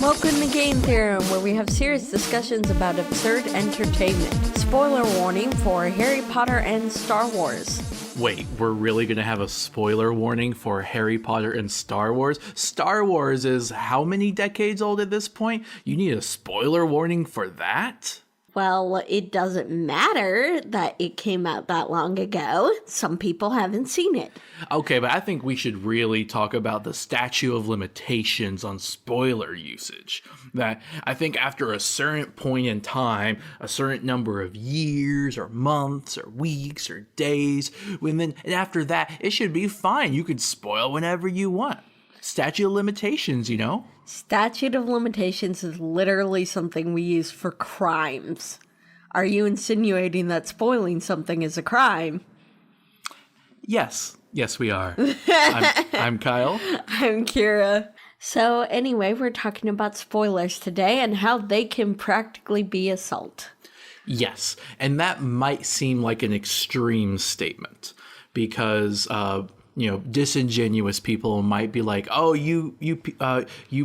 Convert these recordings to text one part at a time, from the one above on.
Welcome to Game Theorem, where we have serious discussions about absurd entertainment. Spoiler warning for Harry Potter and Star Wars. Wait, we're really going to have a spoiler warning for Harry Potter and Star Wars? Star Wars is how many decades old at this point? You need a spoiler warning for that? Well, it doesn't matter that it came out that long ago. Some people haven't seen it. Okay, but I think we should really talk about the statute of limitations on spoiler usage. That I think after a certain point in time, a certain number of years or months or weeks or days, and after that, it should be fine. You can spoil whenever you want. Statute of limitations, you know? Statute of limitations is literally something we use for crimes. Are you insinuating that spoiling something is a crime? Yes, we are. I'm Kyle. I'm Kira. So anyway, we're talking about spoilers today and how they can practically be assault. Yes, and that might seem like an extreme statement because disingenuous people might be like, "Oh, you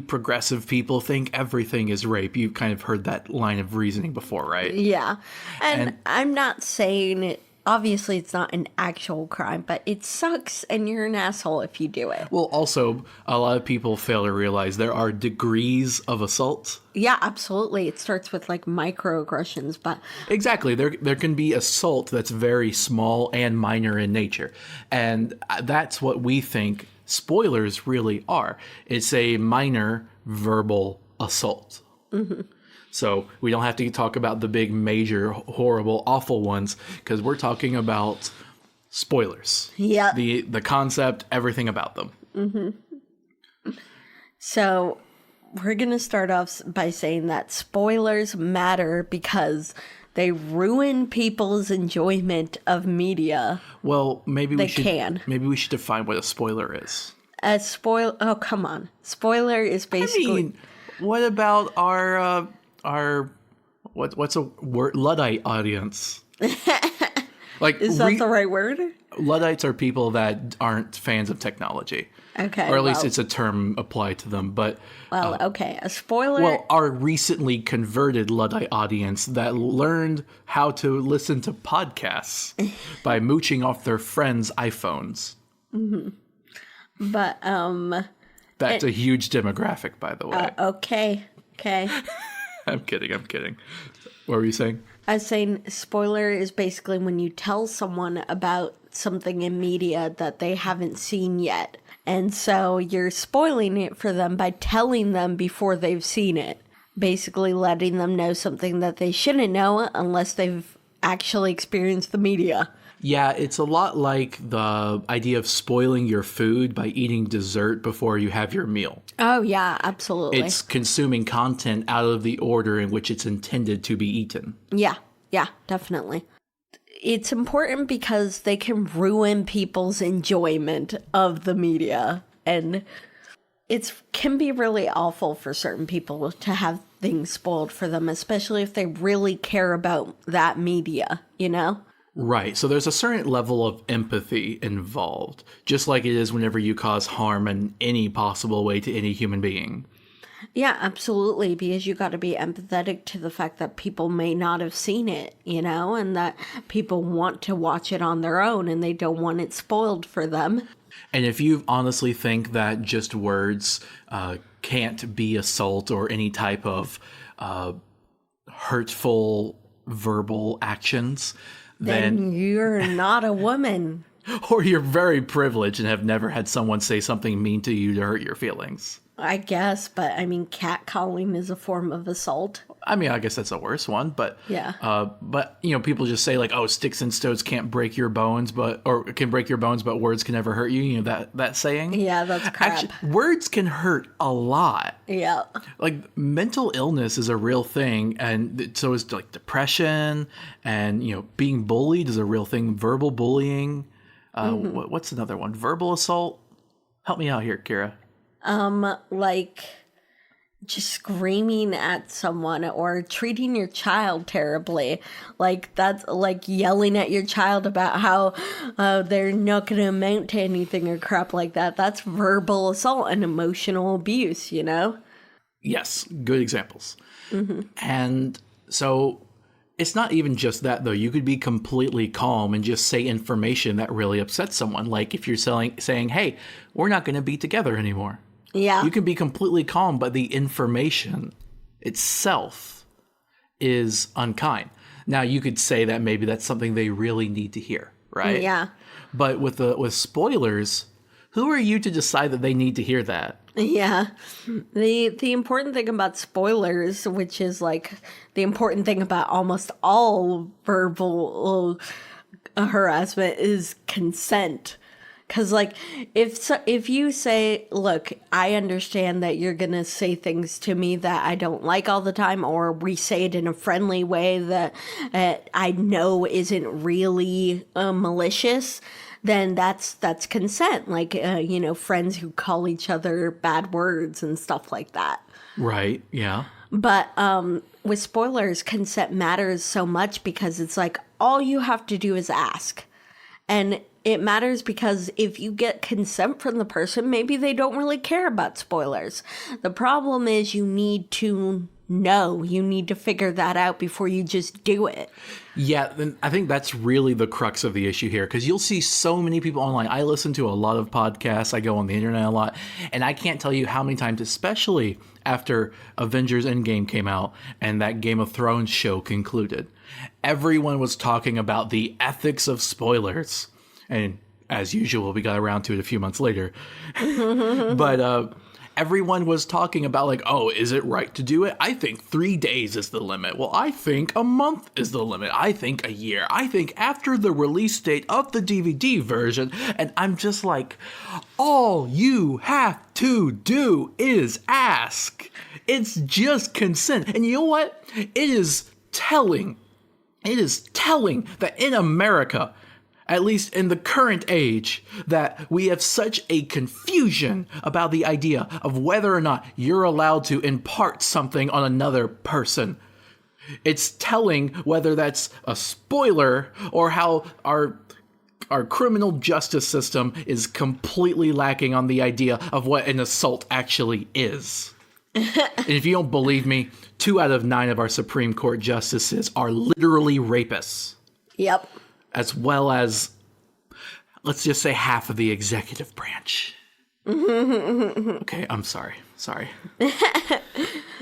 progressive people think everything is rape." You've kind of heard that line of reasoning before, right? Yeah, and I'm not saying it. Obviously, it's not an actual crime, but it sucks, and you're an asshole if you do it. Well, also, a lot of people fail to realize there are degrees of assault. Yeah, absolutely. It starts with like microaggressions, but exactly, there can be assault that's very small and minor in nature, and that's what we think spoilers really are. It's a minor verbal assault. Mm-hmm. So we don't have to talk about the big, major, horrible, awful ones because we're talking about spoilers. Yeah. The concept, everything about them. Mm-hmm. So we're going to start off by saying that spoilers matter because they ruin people's enjoyment of media. Well, maybe we should define what a spoiler is. Oh, come on. Spoiler is basically... what about our what's a word? Luddite audience. Like, is that the right word? Luddites are people that aren't fans of technology. Okay. Or at least it's a term applied to them. But okay. A spoiler. Well, our recently converted Luddite audience that learned how to listen to podcasts by mooching off their friends' iPhones. Mm-hmm. But that's a huge demographic, by the way. Okay. I'm kidding. What were you saying? I was saying spoiler is basically when you tell someone about something in media that they haven't seen yet. And so you're spoiling it for them by telling them before they've seen it. Basically letting them know something that they shouldn't know unless they've actually experienced the media. Yeah, it's a lot like the idea of spoiling your food by eating dessert before you have your meal. Oh, yeah, absolutely. It's consuming content out of the order in which it's intended to be eaten. Yeah, definitely. It's important because they can ruin people's enjoyment of the media. And it can be really awful for certain people to have things spoiled for them, especially if they really care about that media, you know? Right. So there's a certain level of empathy involved, just like it is whenever you cause harm in any possible way to any human being. Yeah, absolutely, because you got to be empathetic to the fact that people may not have seen it, you know, and that people want to watch it on their own and they don't want it spoiled for them. And if you honestly think that just words can't be assault or any type of hurtful verbal actions, then you're not a woman. Or you're very privileged and have never had someone say something mean to you to hurt your feelings. I guess, but I mean, catcalling is a form of assault. I mean, I guess that's a worse one, but yeah. But people just say like, "Oh, sticks and stones can't break your bones, but words can never hurt you." You know that saying? Yeah, that's crap. Actually, words can hurt a lot. Yeah. Like mental illness is a real thing, and so is like depression, and being bullied is a real thing. Verbal bullying. What's another one? Verbal assault. Help me out here, Kira. Like just screaming at someone or treating your child terribly. Like that's like yelling at your child about how they're not going to amount to anything or crap like that. That's verbal assault and emotional abuse, you know? Yes, good examples. And so it's not even just that, though. You could be completely calm and just say information that really upsets someone. Like if you're saying, hey, we're not going to be together anymore. Yeah. You can be completely calm, but the information itself is unkind. Now, you could say that maybe that's something they really need to hear, right? Yeah. But with spoilers, who are you to decide that they need to hear that? Yeah. The important thing about spoilers, which is like the important thing about almost all verbal harassment, is consent. Because, like, if you say, look, I understand that you're going to say things to me that I don't like all the time, or we say it in a friendly way that I know isn't really malicious, then that's consent. Like, friends who call each other bad words and stuff like that. Right, yeah. But with spoilers, consent matters so much because it's like all you have to do is ask. And it matters because if you get consent from the person, maybe they don't really care about spoilers. The problem is you need to know. You need to figure that out before you just do it. Yeah, and I think that's really the crux of the issue here, because you'll see so many people online. I listen to a lot of podcasts. I go on the internet a lot, and I can't tell you how many times, especially after Avengers Endgame came out and that Game of Thrones show concluded, everyone was talking about the ethics of spoilers. And as usual, we got around to it a few months later. But everyone was talking about like, oh, is it right to do it? I think 3 days is the limit. Well, I think a month is the limit. I think a year. I think after the release date of the DVD version. And I'm just like, all you have to do is ask. It's just consent. And you know what? It is telling. It is telling that in America, at least in the current age, that we have such a confusion about the idea of whether or not you're allowed to impart something on another person. It's telling whether that's a spoiler or how our criminal justice system is completely lacking on the idea of what an assault actually is. And if you don't believe me, 2 out of 9 of our Supreme Court justices are literally rapists. Yep. As well as, let's just say, half of the executive branch. Okay, I'm sorry.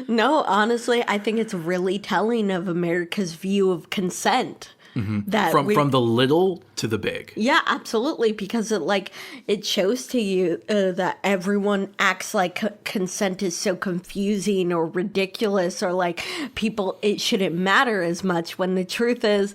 No, honestly, I think it's really telling of America's view of consent. That From the little to the big. Yeah, absolutely, because it shows to you that everyone acts like consent is so confusing or ridiculous, or like it shouldn't matter as much, when the truth is,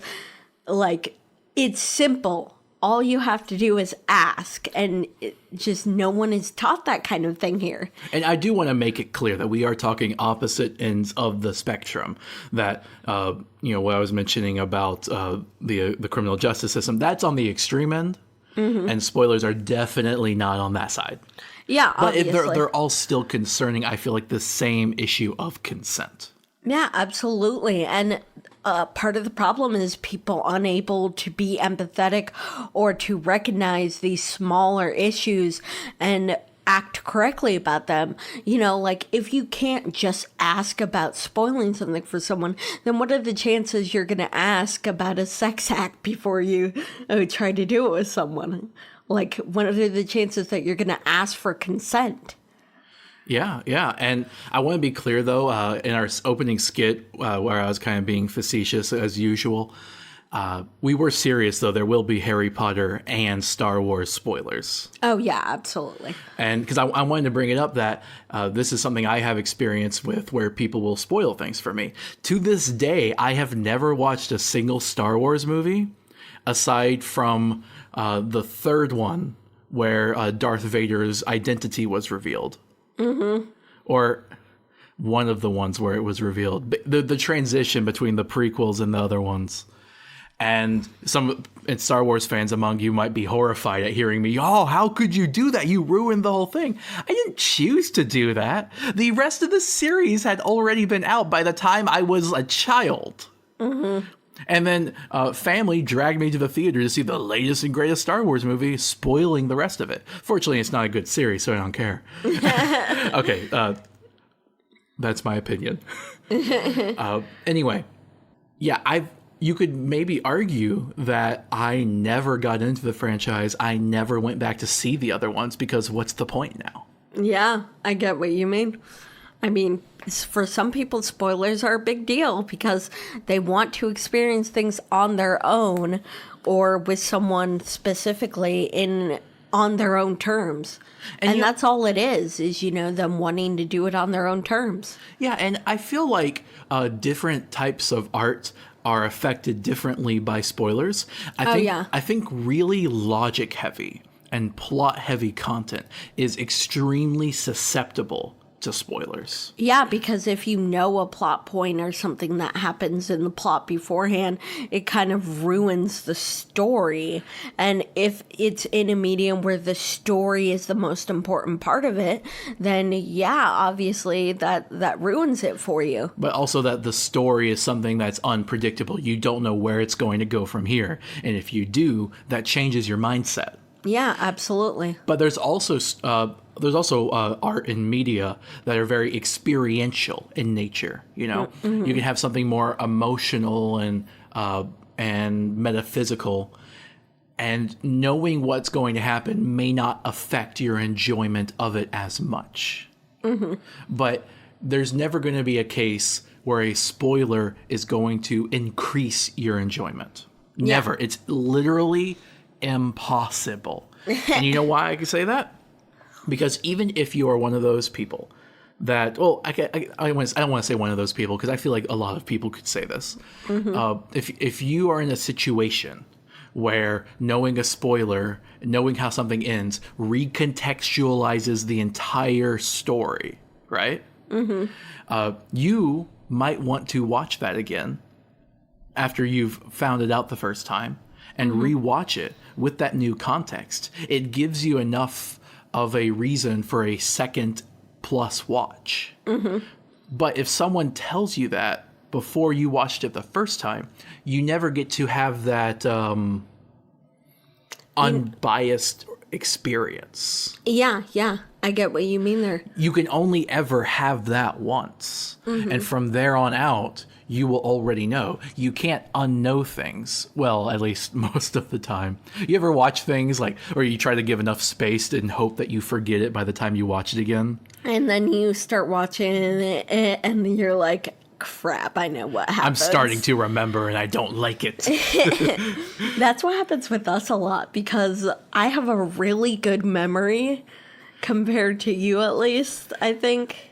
like, it's simple. All you have to do is ask, and just no one is taught that kind of thing here. And I do want to make it clear that we are talking opposite ends of the spectrum. That what I was mentioning about the criminal justice system, that's on the extreme end, and spoilers are definitely not on that side. Yeah, but obviously. they're all still concerning. I feel like the same issue of consent. Yeah, absolutely. And part of the problem is people unable to be empathetic or to recognize these smaller issues and act correctly about them. Like, if you can't just ask about spoiling something for someone, then what are the chances you're going to ask about a sex act before you try to do it with someone? Like, what are the chances that you're going to ask for consent? Yeah. And I want to be clear, though, in our opening skit, where I was kind of being facetious as usual, we were serious, though. There will be Harry Potter and Star Wars spoilers. Oh, yeah, absolutely. And because I wanted to bring it up that this is something I have experience with, where people will spoil things for me. To this day, I have never watched a single Star Wars movie aside from the third one, where Darth Vader's identity was revealed. Or one of the ones where it was revealed. The transition between the prequels and the other ones. And some Star Wars fans among you might be horrified at hearing me, oh, how could you do that? You ruined the whole thing. I didn't choose to do that. The rest of the series had already been out by the time I was a child. And then family dragged me to the theater to see the latest and greatest Star Wars movie, spoiling the rest of it. Fortunately, it's not a good series, so I don't care. Okay, That's my opinion. Anyway, yeah, you could maybe argue that I never got into the franchise. I never went back to see the other ones because what's the point now? Yeah, I get what you mean. I mean, for some people, spoilers are a big deal because they want to experience things on their own or with someone specifically on their own terms. And that's all it is, them wanting to do it on their own terms. Yeah, and I feel like different types of art are affected differently by spoilers. I think really logic heavy and plot heavy content is extremely susceptible to spoilers. Yeah, because if you know a plot point or something that happens in the plot beforehand, it kind of ruins the story. And if it's in a medium where the story is the most important part of it, then yeah, obviously that ruins it for you. But also that the story is something that's unpredictable. You don't know where it's going to go from here. And if you do, that changes your mindset. Yeah, absolutely. But there's also art and media that are very experiential in nature. You can have something more emotional and metaphysical, and knowing what's going to happen may not affect your enjoyment of it as much. But there's never going to be a case where a spoiler is going to increase your enjoyment. Never. It's literally impossible. And you know why I can say that? Because even if you are one of those people that, I don't want to say one of those people because I feel like a lot of people could say this. If you are in a situation where knowing a spoiler, knowing how something ends, recontextualizes the entire story, right? You might want to watch that again after you've found it out the first time and rewatch it with that new context. It gives you enough of a reason for a second plus watch. But if someone tells you that before you watched it the first time, you never get to have that unbiased experience. Yeah, I get what you mean there. You can only ever have that once. And from there on out, you will already know. You can't unknow things. Well, at least most of the time. You ever watch things or you try to give enough space and hope that you forget it by the time you watch it again? And then you start watching it and you're like, crap, I know what happens. I'm starting to remember and I don't like it. That's what happens with us a lot because I have a really good memory compared to you, at least, I think.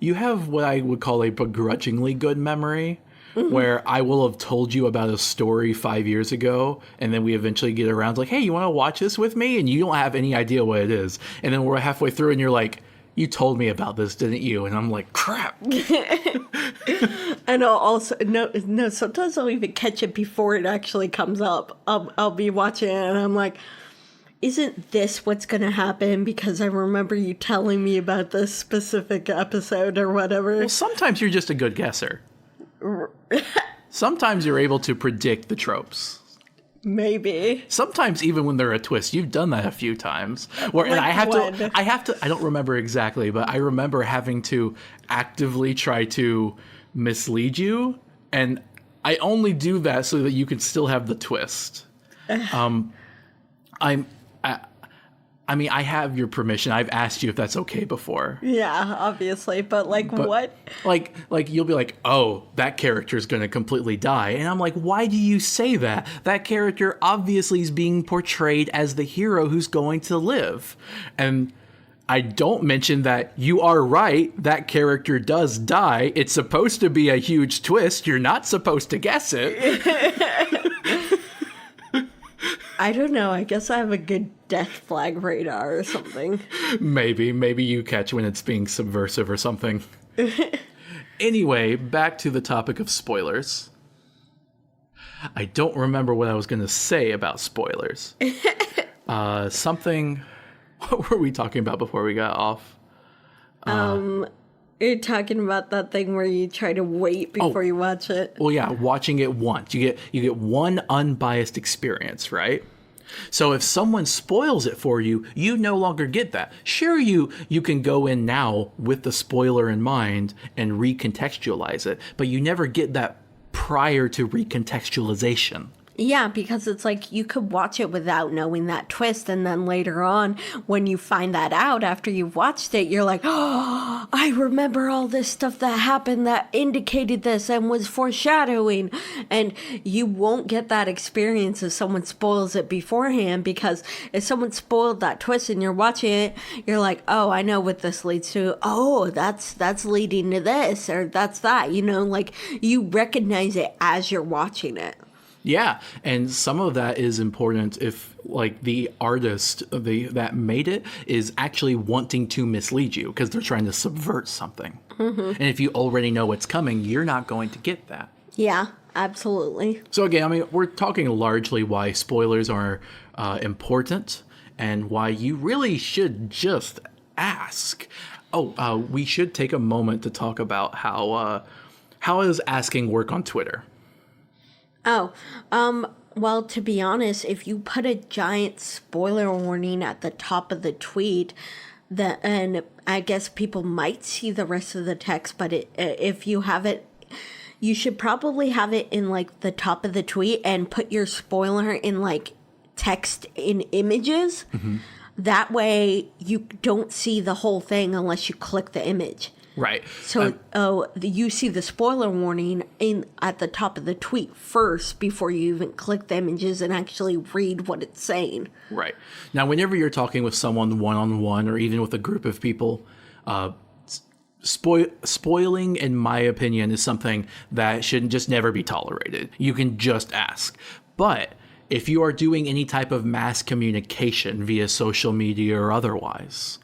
You have what I would call a begrudgingly good memory, where I will have told you about a story 5 years ago, and then we eventually get around to hey, you want to watch this with me? And you don't have any idea what it is. And then we're halfway through and you're like, you told me about this, didn't you? And I'm like, crap. And I'll also, no, sometimes I'll even catch it before it actually comes up. I'll be watching it and I'm like, isn't this what's going to happen? Because I remember you telling me about this specific episode or whatever. Well, sometimes you're just a good guesser. Sometimes you're able to predict the tropes. Maybe. Sometimes even when they're a twist, you've done that a few times. And I have to, I don't remember exactly, but I remember having to actively try to mislead you. And I only do that so that you can still have the twist. I mean, I have your permission. I've asked you if that's okay before. Yeah, obviously. But what? Like you'll be like, oh, that character is going to completely die. And I'm like, why do you say that? That character obviously is being portrayed as the hero who's going to live. And I don't mention that you are right. That character does die. It's supposed to be a huge twist. You're not supposed to guess it. I don't know. I guess I have a good death flag radar or something. Maybe you catch when it's being subversive or something. Anyway, back to the topic of spoilers. I don't remember what I was going to say about spoilers. What were we talking about before we got off? You're talking about that thing where you try to wait before you watch it. Well, yeah, watching it once. You get one unbiased experience, right? So if someone spoils it for you, you no longer get that. Sure, you can go in now with the spoiler in mind and recontextualize it, but you never get that prior to recontextualization. Yeah, because it's like you could watch it without knowing that twist, and then later on, when you find that out after you've watched it, you're like, oh, I remember all this stuff that happened that indicated this and was foreshadowing. And you won't get that experience if someone spoils it beforehand, because if someone spoiled that twist and you're watching it, you're like, oh, I know what this leads to. Oh, that's leading to this, or that's that. You know, like you recognize it as you're watching it. Yeah, and some of that is important if, like, the artist that made it is actually wanting to mislead you because they're trying to subvert something. And if you already know what's coming, you're not going to get that. Yeah, absolutely. So again, I mean, we're talking largely why spoilers are important and why you really should just ask. Oh, we should take a moment to talk about how does asking work on Twitter? Oh, well, to be honest, if you put a giant spoiler warning at the top of the tweet, and I guess people might see the rest of the text, but if you have it, you should probably have it in like the top of the tweet and put your spoiler in like text in images. Mm-hmm. That way you don't see the whole thing unless you click the image. Right. So, you see the spoiler warning at the top of the tweet first before you even click the images and actually read what it's saying. Right. Now, whenever you're talking with someone one-on-one or even with a group of people, spoiling, in my opinion, is something that should just never be tolerated. You can just ask. But if you are doing any type of mass communication via social media or otherwise,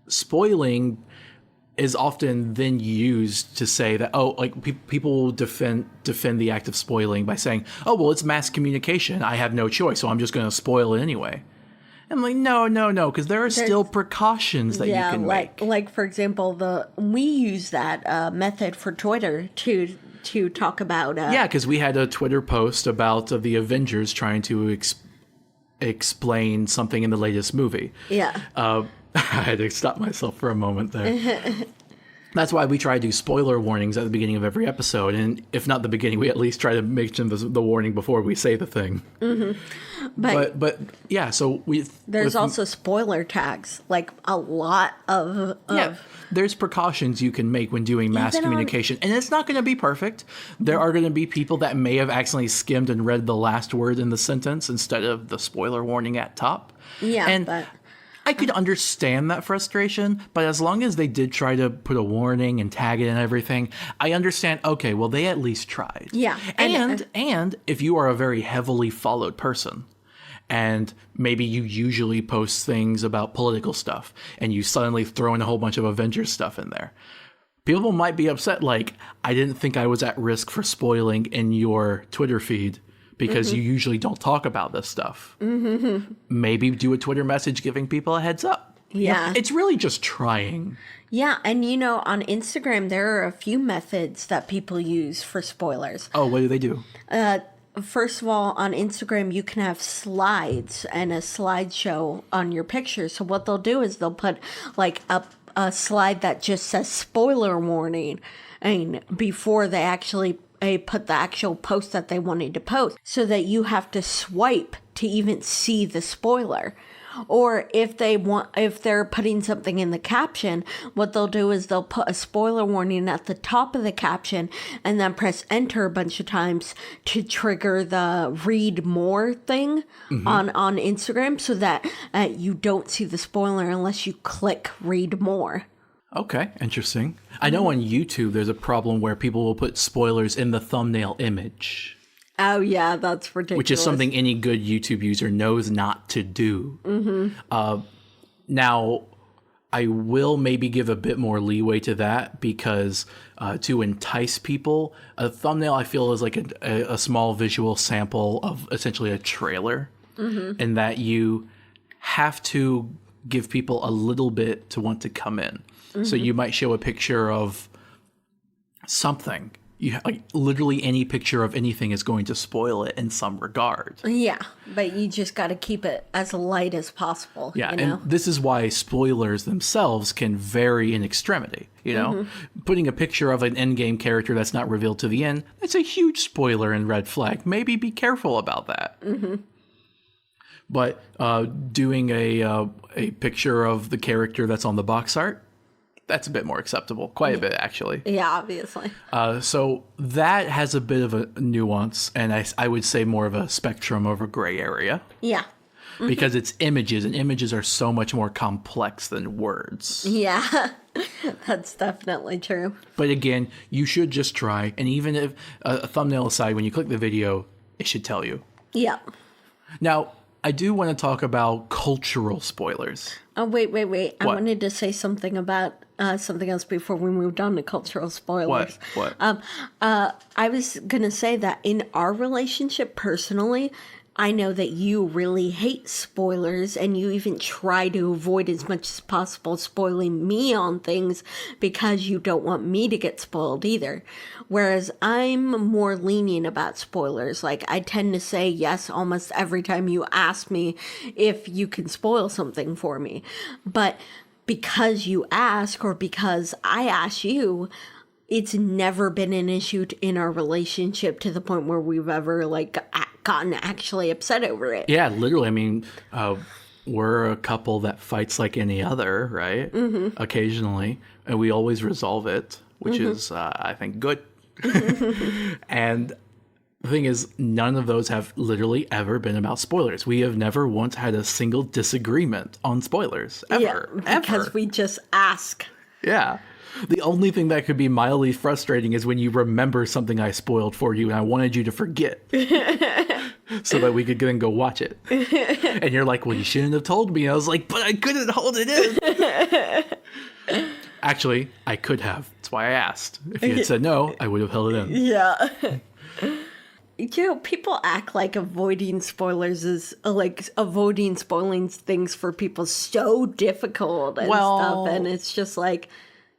spoiling is often then used to say that, oh, like people will defend the act of spoiling by saying, oh, well, it's mass communication. I have no choice, so I'm just going to spoil it anyway. I'm like, no, because there's still precautions that you can make. Like for example, we use that method for Twitter to talk about. Yeah, because we had a Twitter post about the Avengers trying to explain something in the latest movie. Yeah. I had to stop myself for a moment there. That's why we try to do spoiler warnings at the beginning of every episode. And if not the beginning, we at least try to mention the warning before we say the thing. Mm-hmm. But yeah, so there's also spoiler tags, like a lot of. Yeah, there's precautions you can make when doing mass communication. And it's not going to be perfect. There are going to be people that may have accidentally skimmed and read the last word in the sentence instead of the spoiler warning at top. Yeah, but I could understand that frustration, but as long as they did try to put a warning and tag it and everything, I understand, okay, well, they at least tried. Yeah. And if you are a very heavily followed person, and maybe you usually post things about political stuff, and you suddenly throw in a whole bunch of Avengers stuff in there, people might be upset, like, I didn't think I was at risk for spoiling in your Twitter feed, because you usually don't talk about this stuff. Mm-hmm. Maybe do a Twitter message giving people a heads up. Yeah. It's really just trying. Yeah, and on Instagram, there are a few methods that people use for spoilers. Oh, what do they do? First of all, on Instagram, you can have slides and a slideshow on your picture. So what they'll do is they'll put like a slide that just says spoiler warning, and before they actually put the actual post that they wanted to post, so that you have to swipe to even see the spoiler. Or if they're putting something in the caption, what they'll do is they'll put a spoiler warning at the top of the caption and then press enter a bunch of times to trigger the read more thing on Instagram, so that you don't see the spoiler unless you click read more. Okay, interesting. I know on YouTube there's a problem where people will put spoilers in the thumbnail image. Oh, yeah, that's ridiculous. Which is something any good YouTube user knows not to do. Mm-hmm. Now, I will maybe give a bit more leeway to that because to entice people, a thumbnail I feel is like a small visual sample of essentially a trailer, and that you have to give people a little bit to want to come in. So you might show a picture of something, like literally any picture of anything is going to spoil it in some regard. Yeah, but you just got to keep it as light as possible. Yeah, you know? and this is why spoilers themselves can vary in extremity. You know, putting a picture of an endgame character that's not revealed to the end, that's a huge spoiler and red flag. Maybe be careful about that. But doing a picture of the character that's on the box art, that's a bit more acceptable. Quite a bit, actually. Yeah, obviously. So that has a bit of a nuance, and I would say more of a spectrum over gray area. Yeah. Because it's images, and images are so much more complex than words. Yeah, that's definitely true. But again, you should just try, and even if a thumbnail aside, when you click the video, it should tell you. Yeah. Now, I do want to talk about cultural spoilers. Oh, wait. I What? wanted to say something about something else before we moved on to cultural spoilers. What? I was going to say that in our relationship personally, I know that you really hate spoilers and you even try to avoid as much as possible spoiling me on things because you don't want me to get spoiled either. Whereas I'm more lenient about spoilers. Like I tend to say yes almost every time you ask me if you can spoil something for me. But because you ask or because I ask you, it's never been an issue in our relationship to the point where we've ever like gotten actually upset over it. Yeah, literally. I mean, we're a couple that fights like any other, right? Occasionally, and we always resolve it, which is, I think, good. And the thing is, none of those have literally ever been about spoilers. We have never once had a single disagreement on spoilers, ever. Because we just ask. Yeah. The only thing that could be mildly frustrating is when you remember something I spoiled for you and I wanted you to forget so that we could then go watch it. And you're like, well, you shouldn't have told me. I was like, but I couldn't hold it in. Actually, I could have. That's why I asked. If you had said no, I would have held it in. Yeah. You know, people act like avoiding spoilers is like avoiding spoiling things for people so difficult and stuff. And it's just like,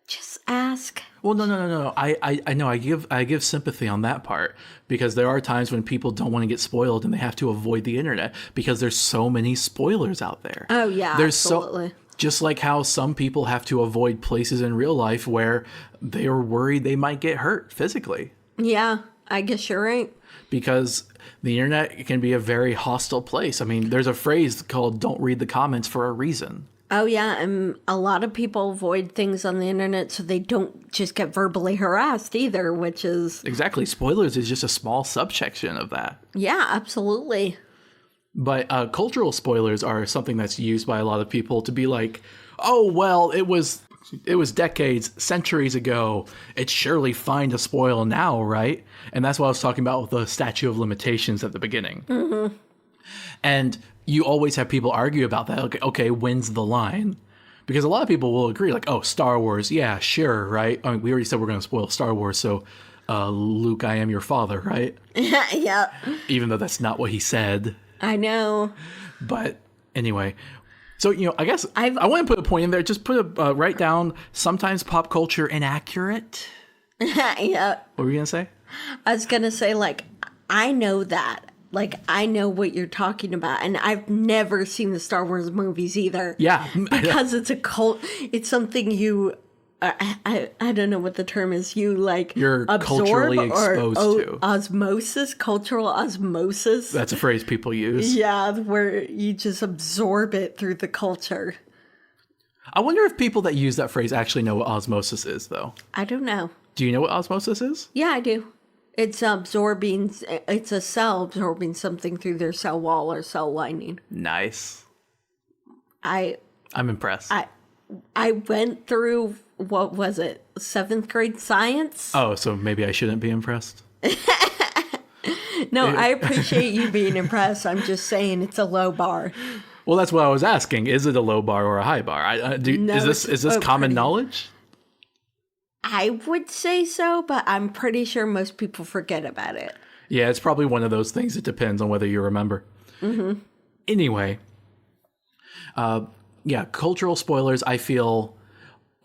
just ask. Well, no. I know. I give sympathy on that part because there are times when people don't want to get spoiled and they have to avoid the internet because there's so many spoilers out there. Oh yeah, there's absolutely. Just like how some people have to avoid places in real life where they are worried they might get hurt physically. Yeah, I guess you're right. Because the internet can be a very hostile place. I mean, there's a phrase called "don't read the comments" for a reason. Oh, yeah, and a lot of people avoid things on the internet so they don't just get verbally harassed either, which is... Exactly. Spoilers is just a small subsection of that. Yeah, absolutely. But cultural spoilers are something that's used by a lot of people to be like, oh, well, it was decades, centuries ago. It's surely fine to spoil now, right? And that's what I was talking about with the statute of limitations at the beginning. Mm-hmm. And you always have people argue about that. Okay, when's the line? Because a lot of people will agree, like, oh, Star Wars, yeah, sure, right? I mean, we already said we're going to spoil Star Wars, so Luke, I am your father, right? Yeah. Even though that's not what he said. I know. But anyway, so, you know, I guess I want to put a point in there. Just put write down sometimes pop culture inaccurate. Yeah. What were you going to say? I was going to say, like, I know that. Like, I know what you're talking about, and I've never seen the Star Wars movies either. Yeah. Because it's a cult. It's something you, I don't know what the term is. You, like, You're absorb culturally or exposed to. Osmosis, cultural osmosis. That's a phrase people use. Yeah, where you just absorb it through the culture. I wonder if people that use that phrase actually know what osmosis is, though. I don't know. Do you know what osmosis is? Yeah, I do. It's a cell absorbing something through their cell wall or cell lining. Nice. I'm impressed. I went through, what was it, 7th grade science? Oh, so maybe I shouldn't be impressed? No, I appreciate you being impressed. I'm just saying it's a low bar. Well, that's what I was asking. Is it a low bar or a high bar? Is this common knowledge? I would say so, but I'm pretty sure most people forget about it. Yeah, it's probably one of those things. It depends on whether you remember. Mm-hmm. Anyway, yeah, cultural spoilers, I feel,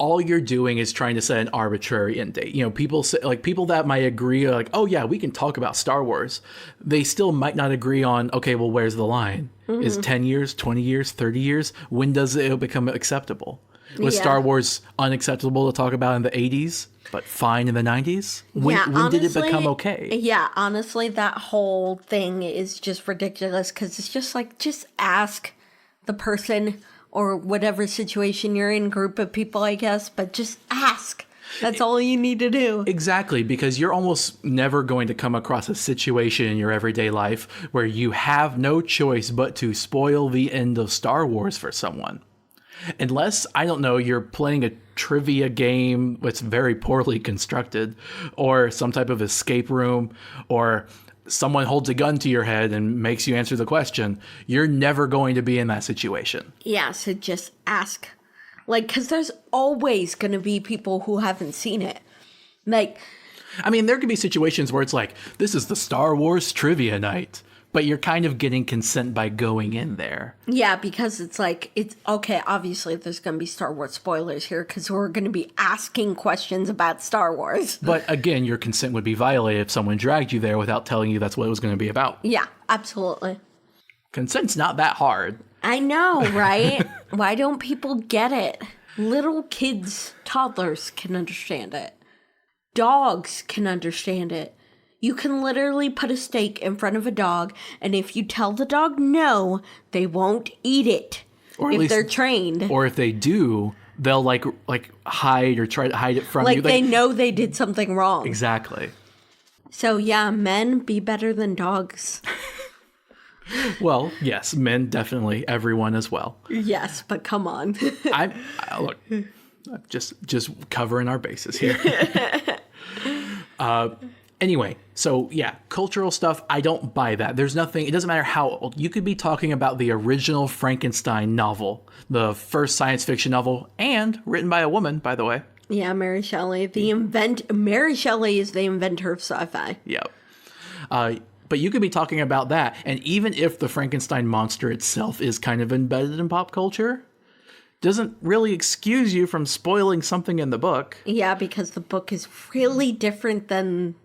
all you're doing is trying to set an arbitrary end date. You know, people say, like, people that might agree are like, oh yeah, we can talk about Star Wars. They still might not agree on, okay, well, where's the line? Is 10 years, 20 years, 30 years? When does it become acceptable? Was Star Wars unacceptable to talk about in the 80s, but fine in the 90s? When did it become okay? Yeah, honestly, that whole thing is just ridiculous because it's just like, just ask the person or whatever situation you're in, group of people, I guess, but just ask. That's all you need to do. Exactly, because you're almost never going to come across a situation in your everyday life where you have no choice but to spoil the end of Star Wars for someone. Unless, I don't know, you're playing a trivia game that's very poorly constructed, or some type of escape room, or someone holds a gun to your head and makes you answer the question, you're never going to be in that situation. Yeah, so just ask. Like, because there's always going to be people who haven't seen it. Like, I mean, there could be situations where it's like, this is the Star Wars trivia night, but you're kind of getting consent by going in there. yeah, because it's like, it's okay, obviously there's going to be Star Wars spoilers here because we're going to be asking questions about Star Wars. But again, your consent would be violated if someone dragged you there without telling you that's what it was going to be about. Yeah, absolutely. Consent's not that hard. I know, right? Why don't people get it? Little kids, toddlers can understand it. Dogs can understand it. You can literally put a steak in front of a dog, and if you tell the dog no, they won't eat it. Or at if least they're trained. Or if they do, they'll like hide or try to hide it from you. Like they know they did something wrong. Exactly. So yeah, men, be better than dogs. Well, yes, men definitely, everyone as well. Yes, but come on. Look, I'm just covering our bases here. Anyway, so yeah, cultural stuff, I don't buy that. There's nothing, it doesn't matter how old. You could be talking about the original Frankenstein novel, the first science fiction novel, and written by a woman, by the way. Yeah, Mary Shelley. Mary Shelley is the inventor of sci-fi. Yep. But you could be talking about that, and even if the Frankenstein monster itself is kind of embedded in pop culture, doesn't really excuse you from spoiling something in the book. Yeah, because the book is really different than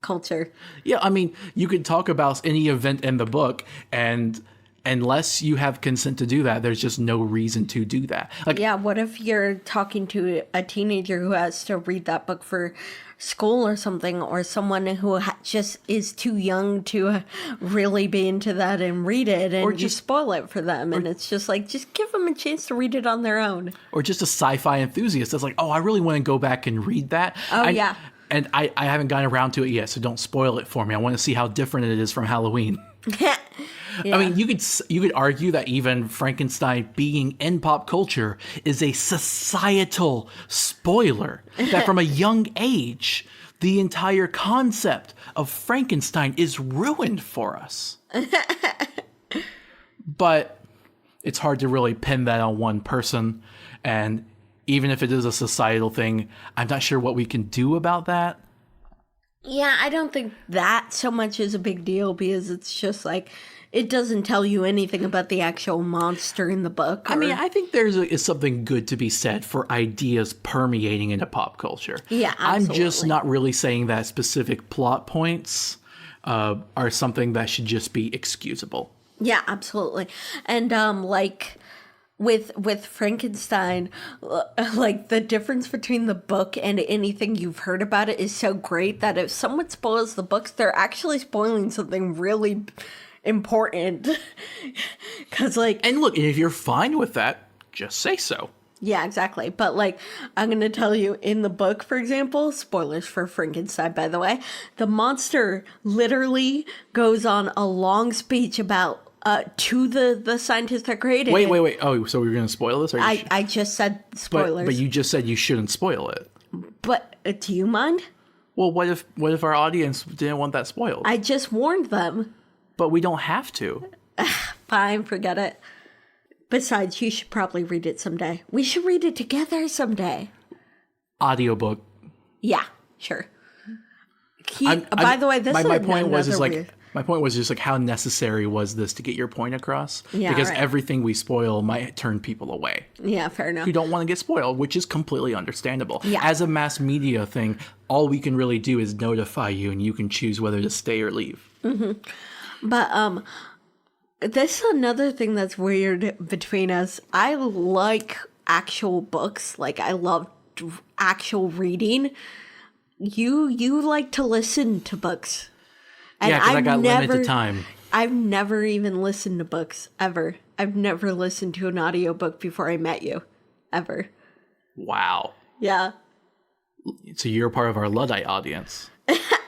culture. Yeah, I mean, you could talk about any event in the book, and unless you have consent to do that, there's just no reason to do that. Like, yeah, what if you're talking to a teenager who has to read that book for school or something, or someone who just is too young to really be into that and read it, and you spoil it for them, and it's just like, just give them a chance to read it on their own. Or just a sci-fi enthusiast that's like, oh, I really want to go back and read that. Yeah. And I haven't gotten around to it yet, so don't spoil it for me. I want to see how different it is from Halloween. Yeah. I mean, you could argue that even Frankenstein being in pop culture is a societal spoiler. That from a young age, the entire concept of Frankenstein is ruined for us. But it's hard to really pin that on one person. And even if it is a societal thing, I'm not sure what we can do about that. Yeah, I don't think that so much is a big deal because it's just like, it doesn't tell you anything about the actual monster in the book. I mean, I think is something good to be said for ideas permeating into pop culture. Yeah, absolutely. I'm just not really saying that specific plot points are something that should just be excusable. Yeah, absolutely. And like with Frankenstein, like the difference between the book and anything you've heard about it is so great that if someone spoils the books, they're actually spoiling something really important. Because like, and look, if you're fine with that, just say so. Yeah, exactly. But like, I'm going to tell you, in the book, for example, spoilers for Frankenstein, by the way, the monster literally goes on a long speech about to the scientists that created it. Wait. Oh, so we're going to spoil this? I just said spoilers. But you just said you shouldn't spoil it. But do you mind? Well, what if our audience didn't want that spoiled? I just warned them. But we don't have to. Fine, forget it. Besides, you should probably read it someday. We should read it together someday. Audiobook. Yeah, sure. By the way, this my point was My point was just like, how necessary was this to get your point across? Yeah, because right. everything we spoil might turn people away Yeah, fair enough. who don't want to get spoiled, which is completely understandable. Yeah. As a mass media thing, all we can really do is notify you, and you can choose whether to stay or leave. But this is another thing that's weird between us. I like actual books. Like, I love actual reading. You like to listen to books. And Yeah, because I got never, limited time. I've never even listened to books, ever. I've never listened to an audiobook before I met you. Ever. Wow. Yeah. So you're part of our Luddite audience.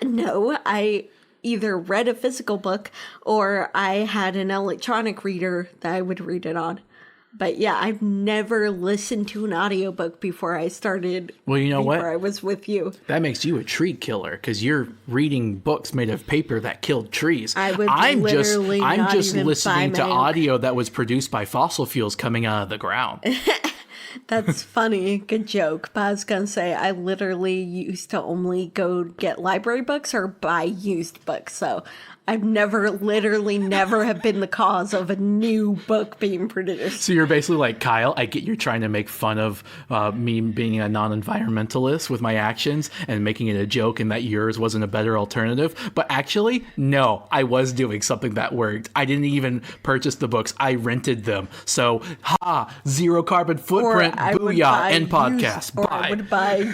No, I either read a physical book or I had an electronic reader that I would read it on. But yeah, I've never listened to an audiobook before I started. Well, you know what? Before I was with you. That makes you a tree killer because you're reading books made of paper that killed trees. I would I'm literally just not even listening buy to my- audio that was produced by fossil fuels coming out of the ground. That's funny. Good joke. But I was going to say, I literally used to only go get library books or buy used books. So I've literally never have been the cause of a new book being produced. So you're basically like, Kyle, I get you're trying to make fun of me being a non-environmentalist with my actions and making it a joke and that yours wasn't a better alternative. But actually, no, I was doing something that worked. I didn't even purchase the books. I rented them. So, zero carbon footprint, I would booyah, buy end podcast. used- or Bye. I would buy,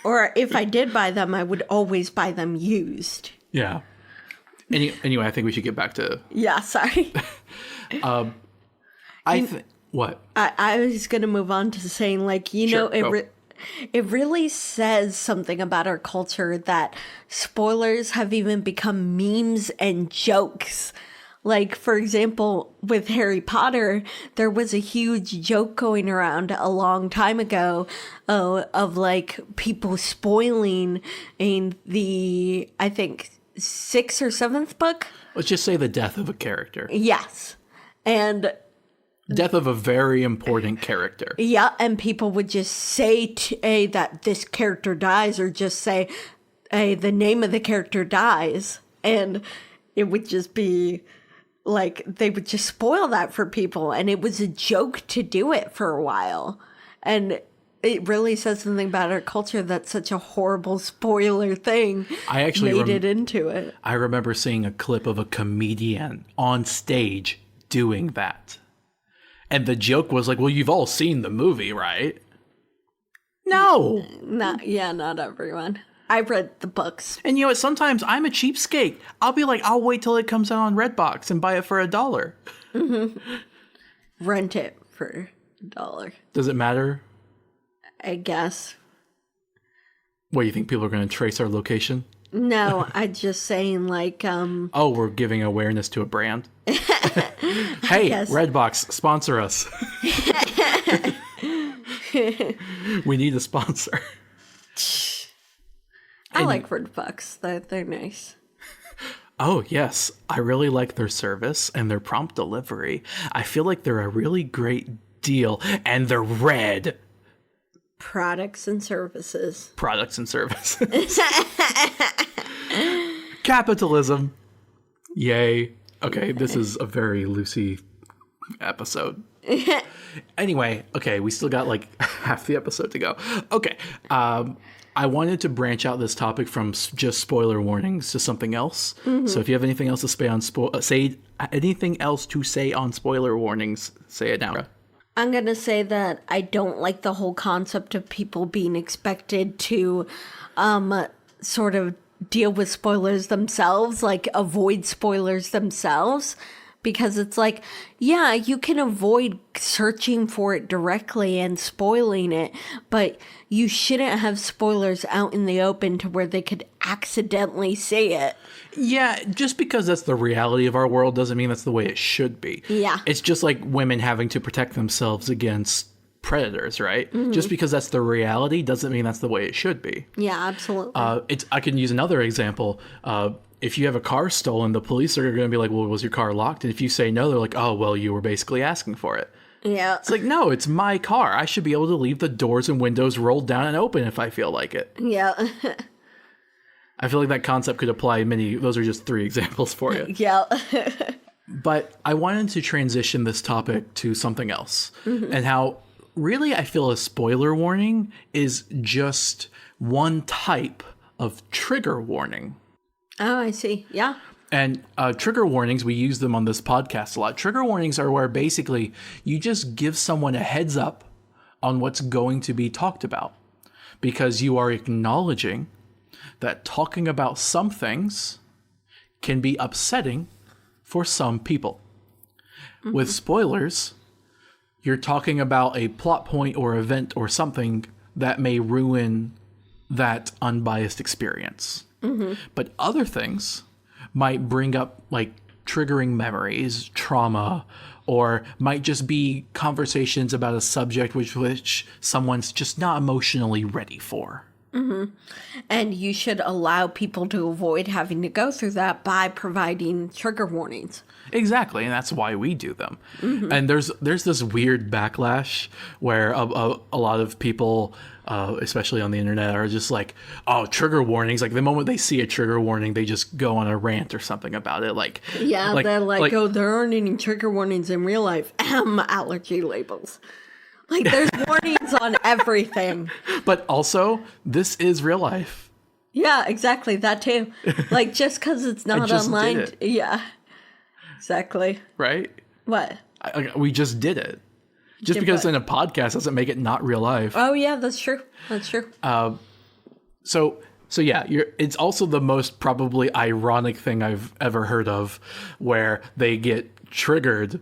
or if I did buy them, I would always buy them used. Yeah. Anyway, I think we should get back to... Yeah, sorry. What? I was going to move on to saying, like, Sure, go. it really says something about our culture that spoilers have even become memes and jokes. Like, for example, with Harry Potter, there was a huge joke going around a long time ago of, like, people spoiling in the, I think, 6th or 7th book. Let's just say the death of a character. Yes. And Death of a very important character. yeah, and people would just say that this character dies, or just say the name of the character dies, and it would just be like they would just spoil that for people, and it was a joke to do it for a while. And it really says something about our culture that such a horrible spoiler thing I actually made it into it. I remember seeing a clip of a comedian on stage doing that. And the joke was like, well, you've all seen the movie, right? No. Not everyone. I read the books. And you know what? Sometimes I'm a cheapskate. I'll be like, I'll wait till it comes out on Redbox and buy it for $1. Rent it for $1, Does it matter? I guess. What, you think people are going to trace our location? No, I'm just saying, like, Oh, we're giving awareness to a brand? Hey, guess. Redbox, sponsor us. We need a sponsor. I like Red Bucks. They're nice. Oh, yes. I really like their service and their prompt delivery. I feel like they're a really great deal. And they're red. Products and services. Products and services. Capitalism. Yay. Okay, this is a very Lucy episode. Anyway, okay, we still got like half the episode to go. Okay, I wanted to branch out this topic from just spoiler warnings to something else. So if you have anything else to say anything else to say on spoiler warnings, say it now. I'm going to say that I don't like the whole concept of people being expected to sort of deal with spoilers themselves, like avoid spoilers themselves. Because it's like, yeah, you can avoid searching for it directly and spoiling it, but you shouldn't have spoilers out in the open to where they could accidentally see it. Yeah, just because that's the reality of our world doesn't mean that's the way it should be. Yeah. It's just like women having to protect themselves against predators, right? Just because that's the reality doesn't mean that's the way it should be. Yeah, absolutely. I can use another example. If you have a car stolen, the police are going to be like, well, was your car locked? And if you say no, they're like, oh, well, you were basically asking for it. Yeah. It's like, no, it's my car. I should be able to leave the doors and windows rolled down and open if I feel like it. Yeah. I feel like that concept could apply many. Those are just 3 examples for you. Yeah. But I wanted to transition this topic to something else, and how really I feel a spoiler warning is just one type of trigger warning. Oh, I see. Yeah. And trigger warnings, we use them on this podcast a lot. Trigger warnings are where basically you just give someone a heads up on what's going to be talked about, because you are acknowledging that talking about some things can be upsetting for some people. With spoilers, you're talking about a plot point or event or something that may ruin that unbiased experience. But other things might bring up like triggering memories, trauma, or might just be conversations about a subject which someone's just not emotionally ready for. And you should allow people to avoid having to go through that by providing trigger warnings. Exactly, and that's why we do them. And there's this weird backlash where a lot of people, especially on the internet, are just like, oh, trigger warnings. Like the moment they see a trigger warning, they just go on a rant or something about it. Like, Yeah, they're like, oh, there aren't any trigger warnings in real life. Allergy labels. Like, there's warnings on everything. But also, this is real life. Yeah, exactly. That too. Like, just because it's not just online. did it. Yeah. Exactly. Right? What? We just did it. Just Did because what? in a podcast doesn't make it not real life. Oh, yeah, that's true. That's true. So yeah, it's also the most probably ironic thing I've ever heard of, where they get triggered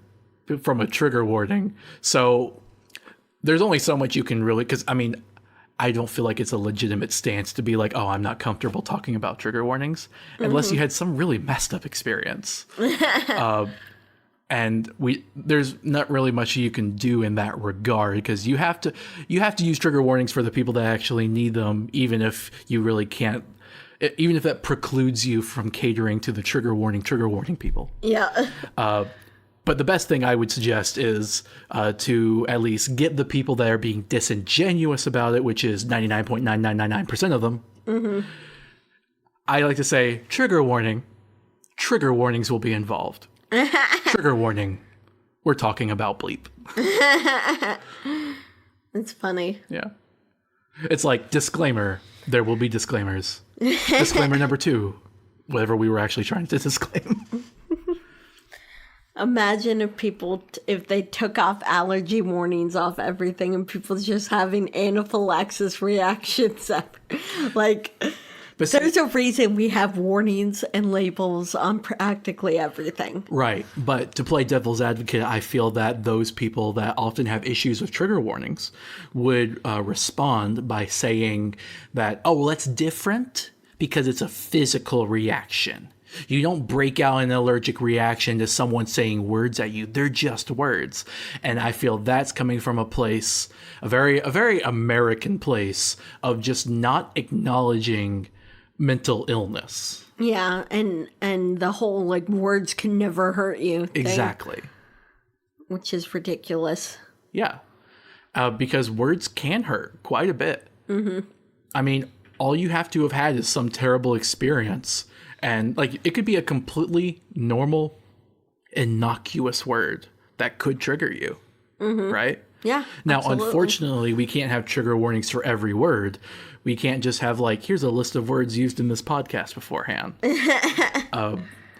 from a trigger warning. So there's only so much you can really, because I mean, I don't feel like it's a legitimate stance to be like, oh, I'm not comfortable talking about trigger warnings, unless you had some really messed up experience. And there's not really much you can do in that regard, because you have to use trigger warnings for the people that actually need them, even if you really can't, even if that precludes you from catering to the trigger warning people. Yeah. But the best thing I would suggest is to at least get the people that are being disingenuous about it, which is 99.9999% of them. I like to say, trigger warning. Trigger warnings will be involved. Trigger warning. We're talking about bleep. It's funny. Yeah. It's like, disclaimer. There will be disclaimers. Disclaimer number 2. Whatever we were actually trying to disclaim. Imagine if people, if they took off allergy warnings off everything and people just having anaphylaxis reactions. Like, But see, there's a reason we have warnings and labels on practically everything. right. But to play devil's advocate, I feel that those people that often have issues with trigger warnings would respond by saying that, oh, well, that's different because it's a physical reaction. You don't break out an allergic reaction to someone saying words at you. They're just words. And I feel that's coming from a place, a very American place of just not acknowledging mental illness. Yeah, and the whole, like, words can never hurt you thing, Exactly. which is ridiculous. Yeah. Because words can hurt quite a bit. I mean, all you have to have had is some terrible experience. And like, it could be a completely normal, innocuous word that could trigger you, right? Yeah. Now, absolutely. unfortunately, we can't have trigger warnings for every word. We can't just have like, here's a list of words used in this podcast beforehand.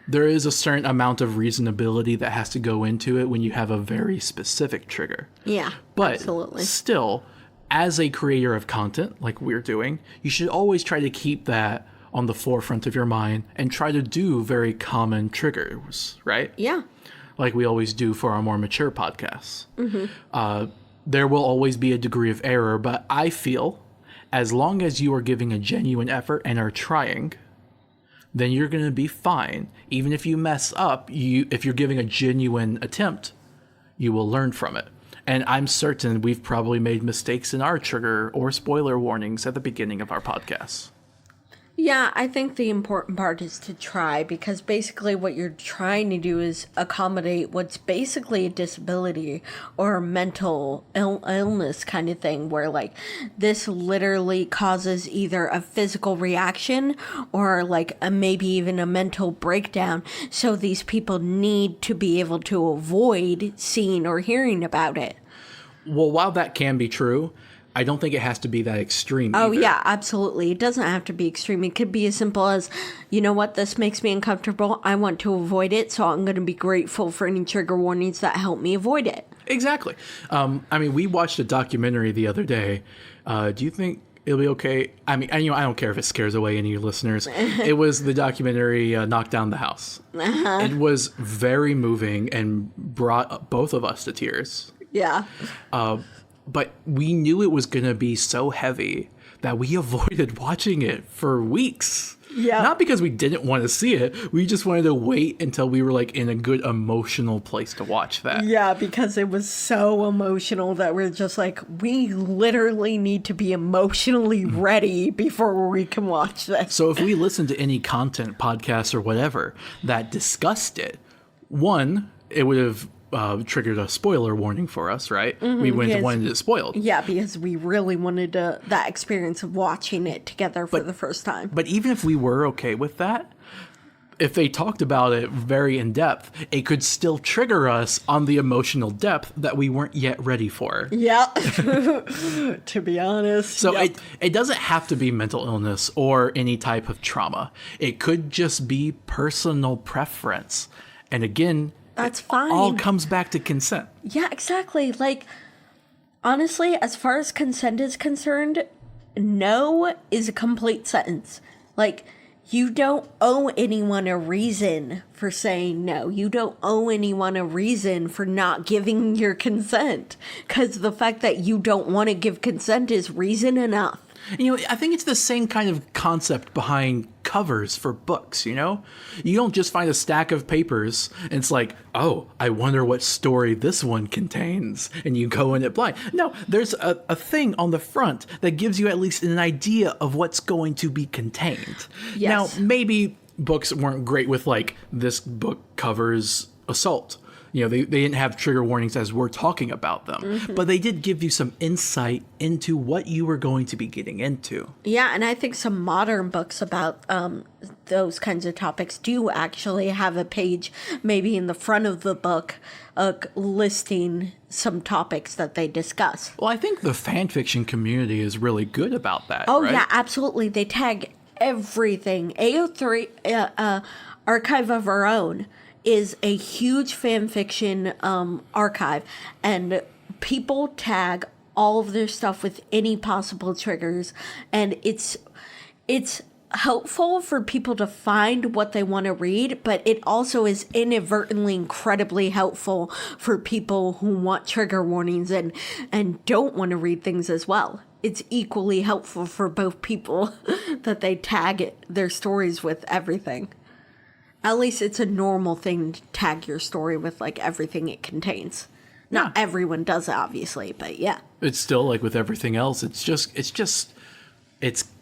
There is a certain amount of reasonability that has to go into it when you have a very specific trigger. Yeah, But absolutely. still, as a creator of content like we're doing, you should always try to keep that on the forefront of your mind and try to do very common triggers, right? Yeah. Like we always do for our more mature podcasts. There will always be a degree of error, but I feel as long as you are giving a genuine effort and are trying, then you're going to be fine. Even if you mess up, if you're giving a genuine attempt, you will learn from it. And I'm certain we've probably made mistakes in our trigger or spoiler warnings at the beginning of our podcasts. Yeah, I think the important part is to try, because basically what you're trying to do is accommodate what's basically a disability or a mental illness kind of thing, where like this literally causes either a physical reaction or like maybe even a mental breakdown. So these people need to be able to avoid seeing or hearing about it. Well, while that can be true, I don't think it has to be that extreme Oh, either. yeah, absolutely. It doesn't have to be extreme. It could be as simple as, you know what, this makes me uncomfortable. I want to avoid it, so I'm going to be grateful for any trigger warnings that help me avoid it. Exactly. I mean, we watched a documentary the other day. Do you think it'll be okay? I mean, I don't care if it scares away any of your listeners. It was the documentary Knock Down the House. It was very moving and brought both of us to tears. Yeah. But we knew it was going to be so heavy that we avoided watching it for weeks. Yeah. Not because we didn't want to see it. We just wanted to wait until we were like in a good emotional place to watch that. Yeah, because it was so emotional that we're just like, we literally need to be emotionally ready before we can watch this. So if we listened to any content podcasts or whatever that discussed it, one, it would have triggered a spoiler warning for us, right? We wouldn't have wanted it spoiled. Yeah, because we really wanted that experience of watching it together for the first time. But even if we were okay with that, if they talked about it very in depth, it could still trigger us on the emotional depth that we weren't yet ready for. Yeah, to be honest. So it doesn't have to be mental illness or any type of trauma. It could just be personal preference. And again, that's fine. All comes back to consent. Yeah, exactly. Like, honestly, as far as consent is concerned, no is a complete sentence. Like, you don't owe anyone a reason for saying no. You don't owe anyone a reason for not giving your consent. Because the fact that you don't want to give consent is reason enough. You know, I think it's the same kind of concept behind covers for books, you know? You don't just find a stack of papers and it's like, oh, I wonder what story this one contains, and you go in it blind. No, there's a thing on the front that gives you at least an idea of what's going to be contained. Yes. Now, maybe books weren't great with, like, this book covers assault. You know, they didn't have trigger warnings as we're talking about them, but they did give you some insight into what you were going to be getting into. Yeah, and I think some modern books about those kinds of topics do actually have a page, maybe in the front of the book, listing some topics that they discuss. Well, I think the fan fiction community is really good about that. Oh, right? yeah, absolutely. They tag everything. AO3, Archive of Our Own, is a huge fan fiction archive, and people tag all of their stuff with any possible triggers, and it's helpful for people to find what they want to read, but it also is inadvertently incredibly helpful for people who want trigger warnings and don't want to read things as well. It's equally helpful for both people that they tag their stories with everything. At least it's a normal thing to tag your story with, like, everything it contains. Not everyone does, obviously, but yeah. It's still like with everything else. It's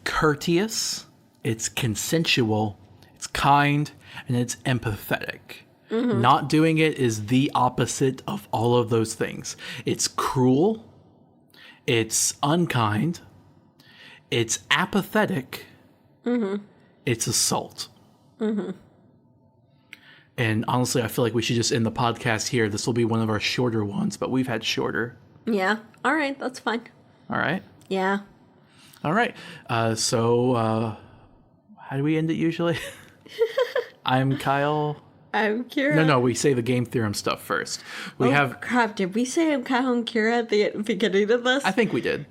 courteous, it's consensual, it's kind, and it's empathetic. Not doing it is the opposite of all of those things. It's cruel, it's unkind, it's apathetic, it's assault. And honestly, I feel like we should just end the podcast here. This will be one of our shorter ones, but we've had shorter. Yeah. All right. That's fine. All right. Yeah. All right. So how do we end it usually? I'm Kyle. I'm Kira. No, we say the game theorem stuff first. We have. Crap, did we say I'm Kyle and Kira at the beginning of this? I think we did.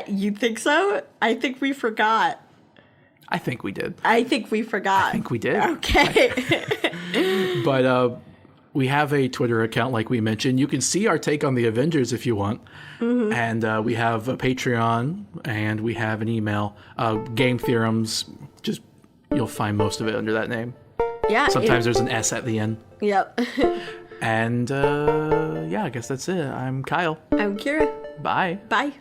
You think so? I think we forgot. I think we did. I think we forgot. I think we did. Okay. But we have a Twitter account, like we mentioned. You can see our take on the Avengers if you want. And we have a Patreon, and we have an email. Game Theorems, just you'll find most of it under that name. Yeah. Sometimes there's an S at the end. Yep. And yeah, I guess that's it. I'm Kyle. I'm Kira. Bye. Bye.